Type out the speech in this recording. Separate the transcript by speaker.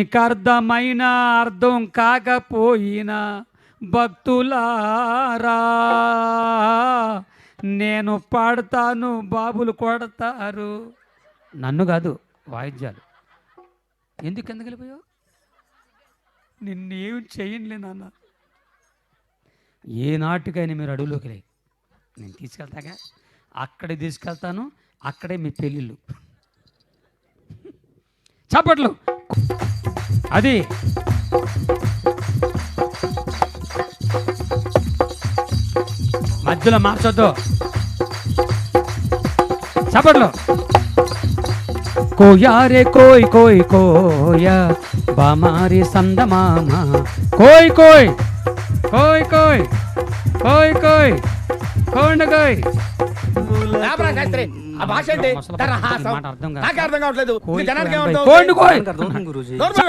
Speaker 1: మీకర్థమైన అర్థం కాకపోయినా భక్తులారా నేను పాడతాను, బాబులు కొడతారు. నన్ను కాదు, వాయిద్యాలు. ఎందుకు వెళ్ళిపోయావు? నిన్నేం చేయనులే నాన్న. ఏ నాటికైనా మీరు అడవులోకి లే, నేను తీసుకెళ్తాగా, అక్కడే తీసుకెళ్తాను, అక్కడే మీ పెళ్ళిళ్ళు. చప్పట్లు. అది మధ్యలో మార్చొద్దు. చప్పట్లు. కోయారే కోయ్ కోయ్ కోయా బామారి సందమామ కోయ్ కోయ్ కోయ్ కోయ్ కోయ్ కోయ్ కోండ కోయ్.
Speaker 2: ఆ భాష ఏంటి?
Speaker 1: మాట అర్థం
Speaker 2: నాకు అర్థం కావట్లేదు.
Speaker 1: కోయ్ కోయ్.